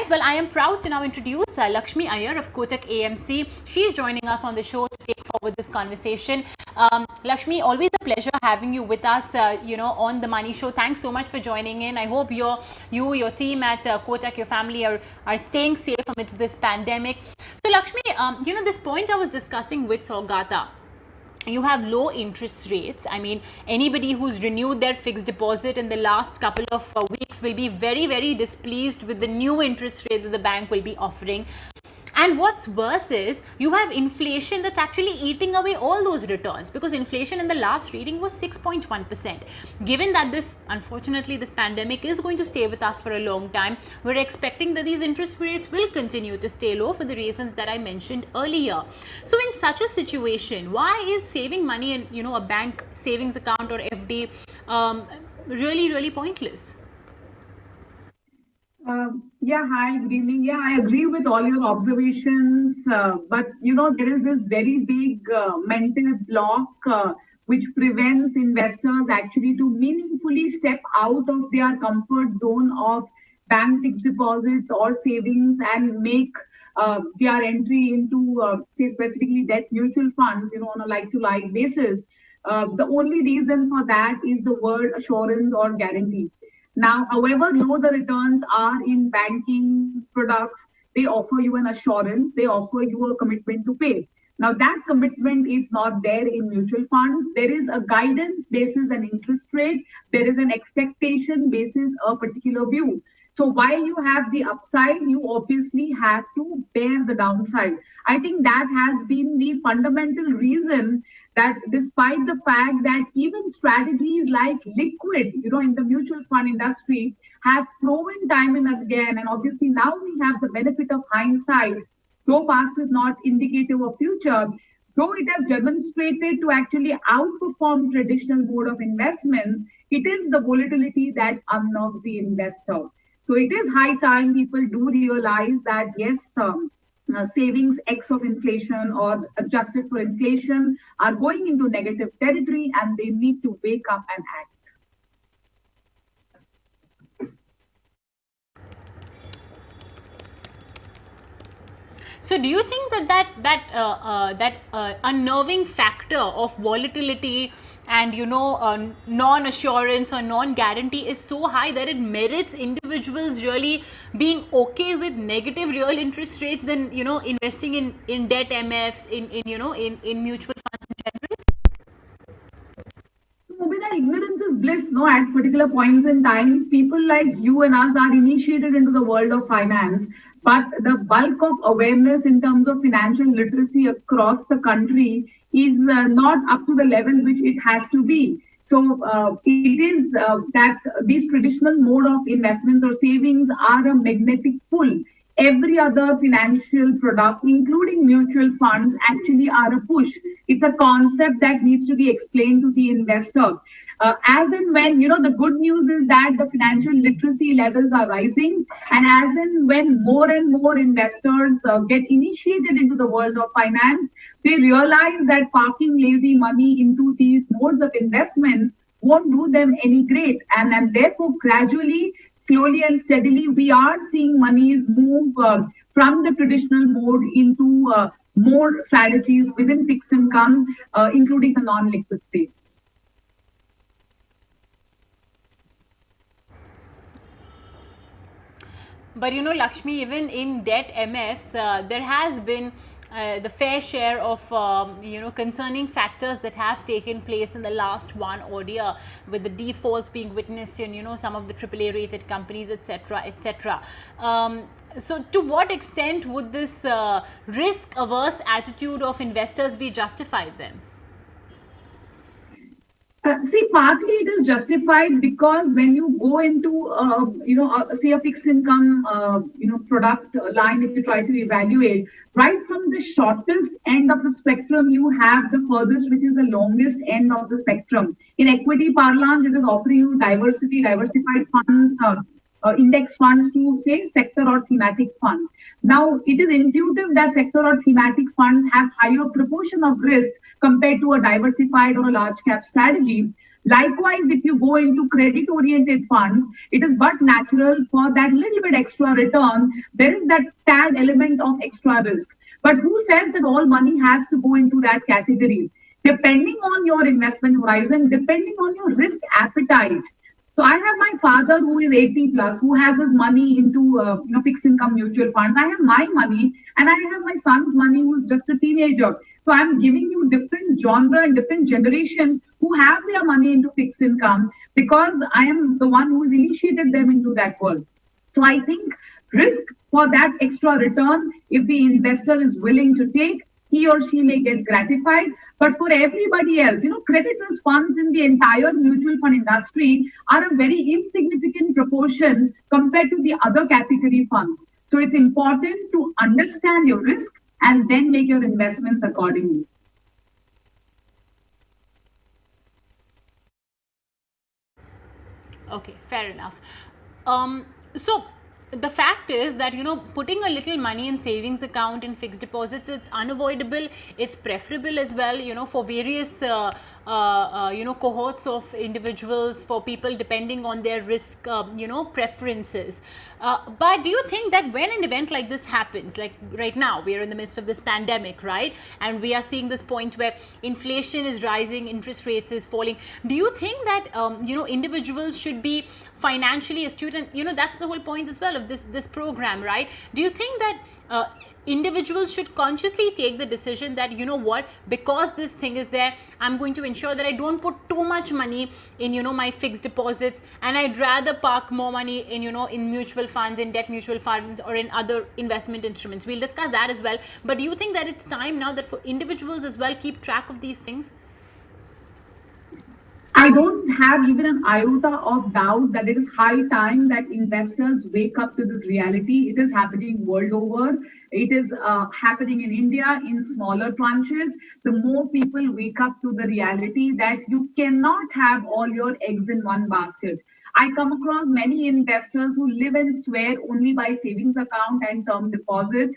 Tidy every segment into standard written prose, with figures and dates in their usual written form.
right, well, I am proud to now introduce Lakshmi Iyer of Kotak AMC. She's joining us on the show to take forward this conversation. Lakshmi, always a pleasure having you with us, on the Money Show. Thanks so much for joining in. I hope your team at Kotak, your family are staying safe amidst this pandemic. So, Lakshmi, this point I was discussing with Saugata. You have low interest rates. I mean, anybody who's renewed their fixed deposit in the last couple of weeks will be very, very displeased with the new interest rate that the bank will be offering. And what's worse is you have inflation that's actually eating away all those returns, because inflation in the last reading was 6.1%. Given that unfortunately, this pandemic is going to stay with us for a long time, we're expecting that these interest rates will continue to stay low for the reasons that I mentioned earlier. So in such a situation, why is saving money in, a bank savings account or FD really, really pointless? Hi, good evening. Yeah, I agree with all your observations, but there is this very big mental block which prevents investors actually to meaningfully step out of their comfort zone of bank fixed deposits or savings and make their entry into, say, specifically debt mutual funds, on a like-to-like basis. The only reason for that is the word assurance or guarantee. Now, however low the returns are in banking products, they offer you an assurance, they offer you a commitment to pay. Now, that commitment is not there in mutual funds. There is a guidance basis an interest rate. There is an expectation basis a particular view. So while you have the upside, you obviously have to bear the downside. I think that has been the fundamental reason that despite the fact that even strategies like liquid, in the mutual fund industry have proven time and again, and obviously now we have the benefit of hindsight, though past is not indicative of future, though it has demonstrated to actually outperform traditional mode of investments, it is the volatility that unnerves the investor. So it is high time people do realize that, yes, savings X of inflation or adjusted for inflation are going into negative territory and they need to wake up and act. So do you think that unnerving factor of volatility and non-assurance or non-guarantee is so high that it merits individuals really being okay with negative real interest rates than investing in debt MFs, in mutual funds in general? Ignorance is bliss, no? At particular points in time, people like you and us are initiated into the world of finance, but the bulk of awareness in terms of financial literacy across the country is not up to the level which it has to be. So it is that these traditional mode of investments or savings are a magnetic pull. Every other financial product, including mutual funds, actually are a push. It's a concept that needs to be explained to the investor. As and when, the good news is that the financial literacy levels are rising, and as and when more and more investors get initiated into the world of finance, they realize that parking lazy money into these modes of investments won't do them any great. And therefore, gradually, slowly and steadily, we are seeing monies move from the traditional mode into more strategies within fixed income, including the non-liquid space. But Lakshmi, even in debt MFs, there has been the fair share of concerning factors that have taken place in the last one odd year, with the defaults being witnessed in some of the AAA rated companies, etc., etc. So to what extent would this risk averse attitude of investors be justified then? Partly it is justified because when you go into, say a fixed income, product line, if you try to evaluate, right from the shortest end of the spectrum, you have the furthest, which is the longest end of the spectrum. In equity parlance, it is offering you diversified funds, index funds to say sector or thematic funds. Now, it is intuitive that sector or thematic funds have higher proportion of risk compared to a diversified or a large cap strategy. Likewise, if you go into credit oriented funds, it is but natural for that little bit extra return. There is that tad element of extra risk. But who says that all money has to go into that category? Depending on your investment horizon, depending on your risk appetite. So I have my father who is 80 plus, who has his money into fixed income mutual funds. I have my money, and I have my son's money who's just a teenager. So I'm giving you different genre and different generations who have their money into fixed income because I am the one who has initiated them into that world. So I think risk for that extra return, if the investor is willing to take, he or she may get gratified. But for everybody else, credit risk funds in the entire mutual fund industry are a very insignificant proportion compared to the other category funds. So it's important to understand your risk and then make your investments accordingly. Okay, fair enough. So the fact is that putting a little money in savings account in fixed deposits, it's unavoidable, it's preferable as well, for various cohorts of individuals, for people depending on their risk preferences. But do you think that when an event like this happens, like right now we are in the midst of this pandemic, right, and we are seeing this point where inflation is rising, interest rates is falling, do you think that individuals should be financially astute? And that's the whole point as well of this program, right? Do you think that individuals should consciously take the decision that because this thing is there, I'm going to ensure that I don't put too much money in my fixed deposits, and I'd rather park more money in in mutual funds, in debt mutual funds, or in other investment instruments? We'll discuss that as well. But do you think that it's time now that for individuals as well keep track of these things? I don't have even an iota of doubt that it is high time that investors wake up to this reality. It is happening world over. It is happening in India in smaller tranches. The more people wake up to the reality that you cannot have all your eggs in one basket. I come across many investors who live and swear only by savings account and term deposit,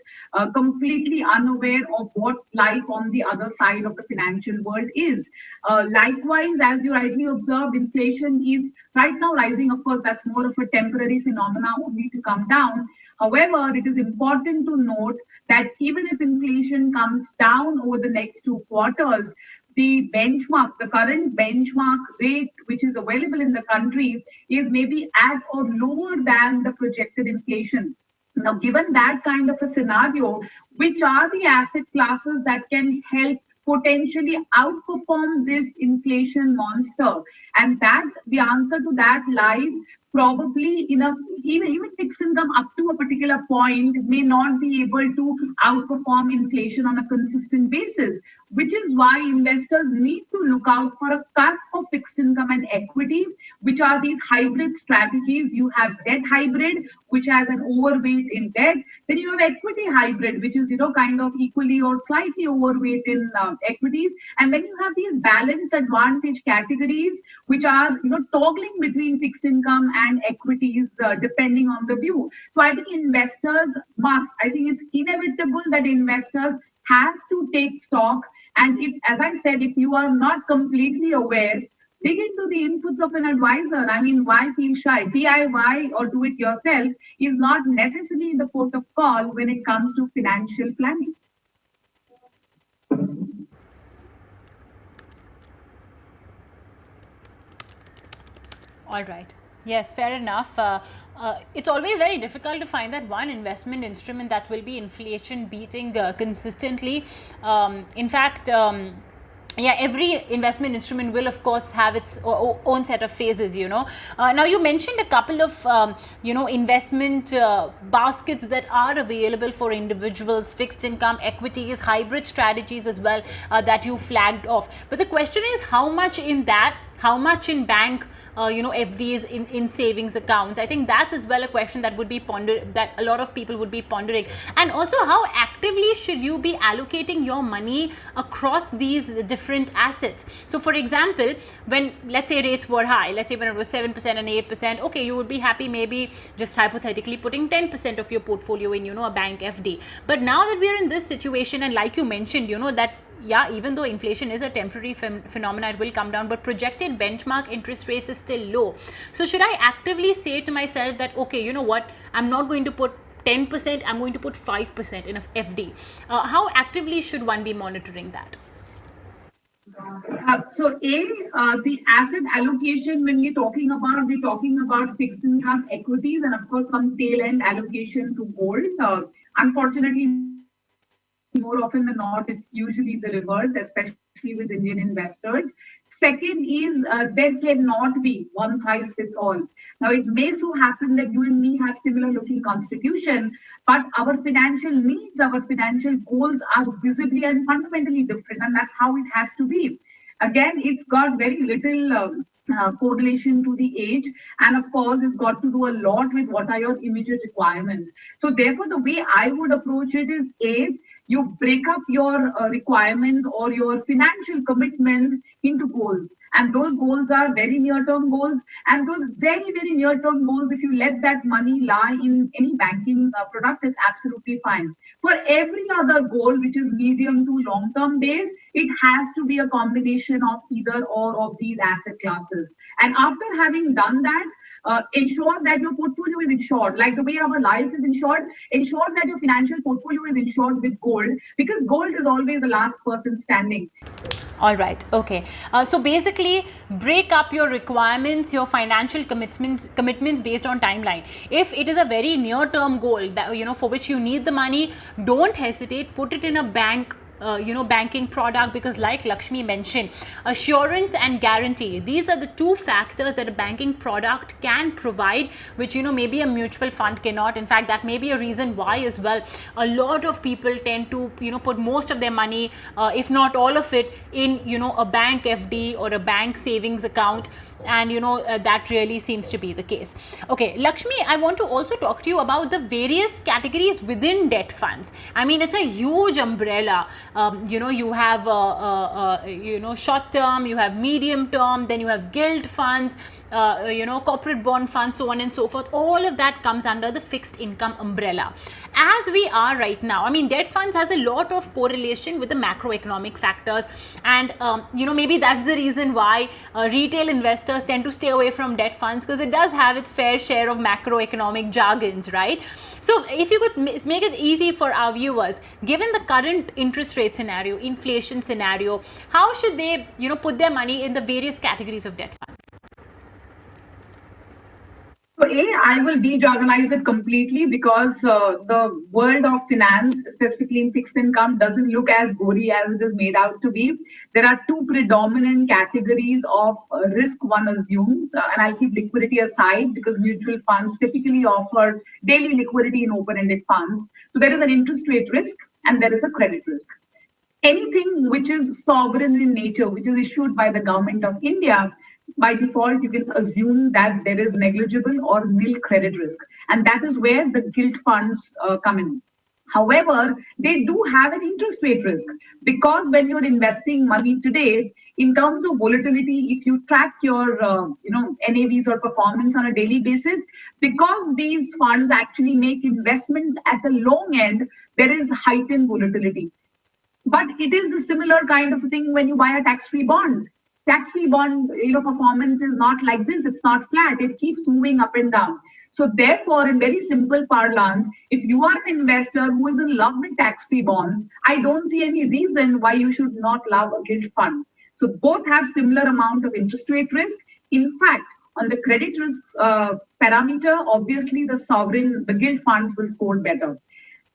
completely unaware of what life on the other side of the financial world is. Likewise, as you rightly observed, inflation is right now rising. Of course, that's more of a temporary phenomena, only to come down. However, it is important to note that even if inflation comes down over the next 2 quarters, the benchmark, the current benchmark rate which is available in the country is maybe at or lower than the projected inflation. Now, given that kind of a scenario, which are the asset classes that can help potentially outperform this inflation monster? And that the answer to that lies probably in a even fixed income up to a particular point may not be able to outperform inflation on a consistent basis, which is why investors need to look out for a cusp of fixed income and equity, which are these hybrid strategies. You have debt hybrid, which has an overweight in debt. Then you have equity hybrid, which is kind of equally or slightly overweight in equities. And then you have these balanced advantage categories, which are toggling between fixed income and equities depending on the view. So I think investors must, I think it's inevitable that investors have to take stock. And if, as I said, if you are not completely aware, dig into the inputs of an advisor. I mean, why feel shy? DIY or do it yourself is not necessarily the port of call when it comes to financial planning. All right. Yes, fair enough. It's always very difficult to find that one investment instrument that will be inflation beating consistently. In fact, yeah, every investment instrument will of course have its own set of phases, now you mentioned a couple of investment baskets that are available for individuals: fixed income, equities, hybrid strategies as well, that you flagged off. But the question is, how much in that, how much in bank FDs, in savings accounts? I think that's as well a question that would be that a lot of people would be pondering. And also, how actively should you be allocating your money across these different assets? So for example, when let's say rates were high, let's say when it was 7% and 8%, okay, you would be happy maybe just hypothetically putting 10% of your portfolio in a bank FD. But now that we are in this situation, and like you mentioned, that yeah, even though inflation is a temporary phenomena, it will come down, but projected benchmark interest rates is still low. So should I actively say to myself that, okay, you know what, I'm not going to put 10%, I'm going to put 5% in a FD? How actively should one be monitoring that? The asset allocation, when we're talking about fixed income equities and of course some tail end allocation to gold. Unfortunately, more often than not, it's usually the reverse, especially with Indian investors. Second is there cannot be one size fits all. Now, it may so happen that you and me have similar looking constitution, but our financial needs, our financial goals are visibly and fundamentally different, and that's how it has to be. Again, it's got very little correlation to the age, and of course it's got to do a lot with what are your immediate requirements. So therefore, the way I would approach it is, a, you break up your requirements or your financial commitments into goals, and those goals are very near term goals, and those very near term goals, if you let that money lie in any banking product, is absolutely fine. For every other goal which is medium to long term based, it has to be a combination of either or of these asset classes. And after having done that, ensure that your portfolio is insured, like the way our life is insured. Ensure that your financial portfolio is insured with gold, because gold is always the last person standing. All right. Okay. So basically, break up your requirements, your financial commitments based on timeline. If it is a very near-term goal that, you know, for which you need the money, don't hesitate. Put it in a bank. Banking product, because like Lakshmi mentioned, assurance and guarantee, these are the two factors that a banking product can provide, which, you know, maybe a mutual fund cannot. In fact, that may be a reason why as well a lot of people tend to, you know, put most of their money, if not all of it, in, you know, a bank FD or a bank savings account. And, you know, that really seems to be the case. Okay, Lakshmi, I want to also talk to you about the various categories within debt funds. I mean, it's a huge umbrella. You know, you have you know, short term, you have medium term, then you have gilt funds, you know, corporate bond funds, so on and so forth. All of that comes under the fixed income umbrella. As we are right now, I mean, debt funds has a lot of correlation with the macroeconomic factors, and you know, maybe that's the reason why retail investors tend to stay away from debt funds, because it does have its fair share of macroeconomic jargons, right? So if you could make it easy for our viewers, given the current interest rate scenario, inflation scenario, how should they, you know, put their money in the various categories of debt funds? So, I will de-jargonize it completely, because the world of finance, specifically in fixed income, doesn't look as gory as it is made out to be. There are two predominant categories of risk one assumes, and I'll keep liquidity aside because mutual funds typically offer daily liquidity in open-ended funds. So there is an interest rate risk and there is a credit risk. Anything which is sovereign in nature, which is issued by the government of India, by default, you can assume that there is negligible or nil credit risk. And that is where the gilt funds come in. However, they do have an interest rate risk, because when you're investing money today, in terms of volatility, if you track your you know, NAVs or performance on a daily basis, because these funds actually make investments at the long end, there is heightened volatility. But it is the similar kind of thing when you buy a tax-free bond. Tax-free bond, you know, performance is not like this. It's not flat. It keeps moving up and down. So therefore, in very simple parlance, if you are an investor who is in love with tax-free bonds, I don't see any reason why you should not love a gilt fund. So both have similar amount of interest rate risk. In fact, on the credit risk parameter, obviously the gilt funds will score better.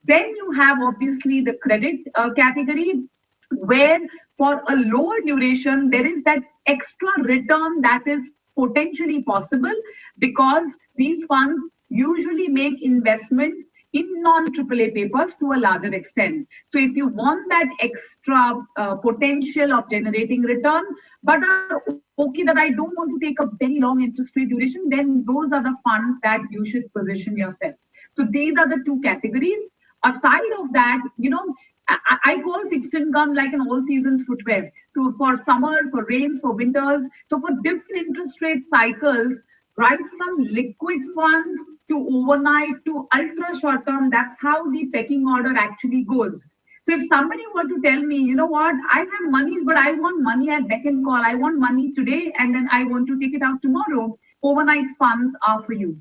Then you have obviously the credit category, where for a lower duration, there is that extra return that is potentially possible, because these funds usually make investments in non-AAA papers to a larger extent. So if you want that extra potential of generating return, but are okay that I don't want to take a very long interest rate duration, then those are the funds that you should position yourself. So these are the two categories. Aside of that, you know, I call fixed income like an all seasons footwear. So for summer, for rains, for winters, so for different interest rate cycles, right from liquid funds to overnight to ultra short term, that's how the pecking order actually goes. So if somebody were to tell me, you know what, I have monies, but I want money at beck and call. I want money today and then I want to take it out tomorrow. Overnight funds are for you.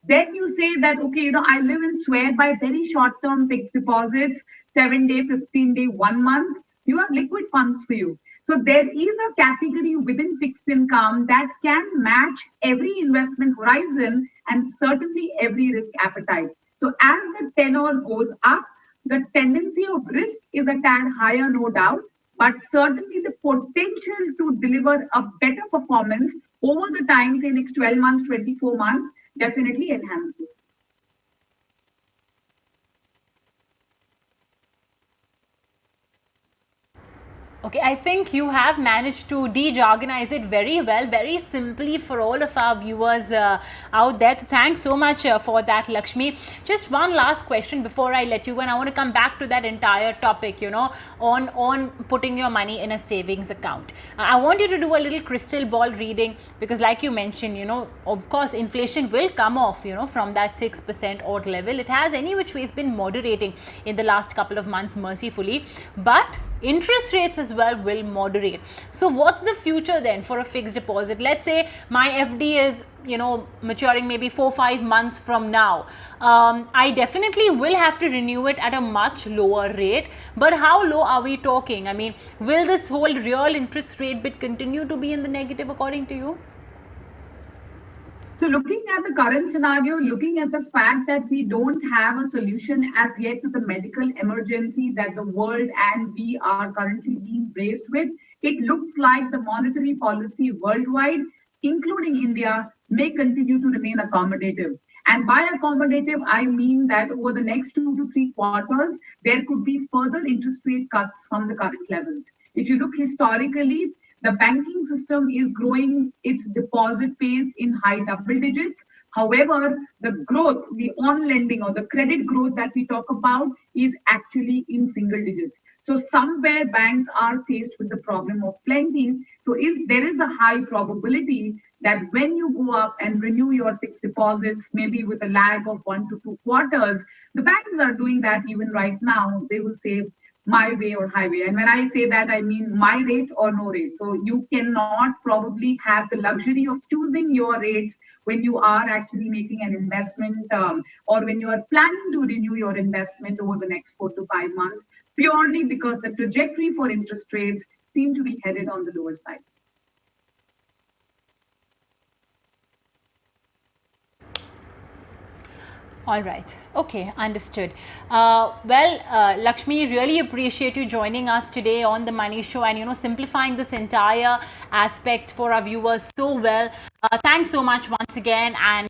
Then you say that, okay, I live and swear by very short-term fixed deposits, 7-day, 15-day, 1 month. You have liquid funds for you. So there is a category within fixed income that can match every investment horizon and certainly every risk appetite. So as the tenor goes up, the tendency of risk is a tad higher, no doubt, but certainly the potential to deliver a better performance over the time, say next 12 months, 24 months, definitely enhances. Okay, I think you have managed to de-jargonize it very well, very simply for all of our viewers out there. Thanks so much for that, Lakshmi. Just one last question before I let you go, and I want to come back to that entire topic, on putting your money in a savings account. I want you to do a little crystal ball reading because, like you mentioned, of course, inflation will come off, from that 6% odd level. It has any which ways been moderating in the last couple of months, mercifully, but interest rates as well will moderate. So what's the future then for a fixed deposit? Let's say my FD is maturing maybe 4-5 months from now. I definitely will have to renew it at a much lower rate, but how low are we talking? I mean, will this whole real interest rate bit continue to be in the negative according to you? So looking at the current scenario, looking at the fact that we don't have a solution as yet to the medical emergency that the world and we are currently being faced with, it looks like the monetary policy worldwide, including India, may continue to remain accommodative. And by accommodative, I mean that over the next 2 to 3 quarters, there could be further interest rate cuts from the current levels. If you look historically, the banking system is growing its deposit pace in high double digits. However, the growth, the on-lending or the credit growth that we talk about is actually in single digits. So somewhere banks are faced with the problem of plenty. So there is a high probability that when you go up and renew your fixed deposits, maybe with a lag of 1 to 2 quarters, the banks are doing that even right now. They will say, my way or highway. And when I say that, I mean my rate or no rate. So you cannot probably have the luxury of choosing your rates when you are actually making an investment or when you are planning to renew your investment over the next 4 to 5 months, purely because the trajectory for interest rates seem to be headed on the lower side. All right. Okay, understood. Lakshmi, really appreciate you joining us today on the Money Show and, simplifying this entire aspect for our viewers so well. Thanks so much once again. And,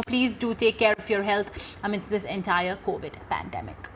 please do take care of your health amidst this entire COVID pandemic.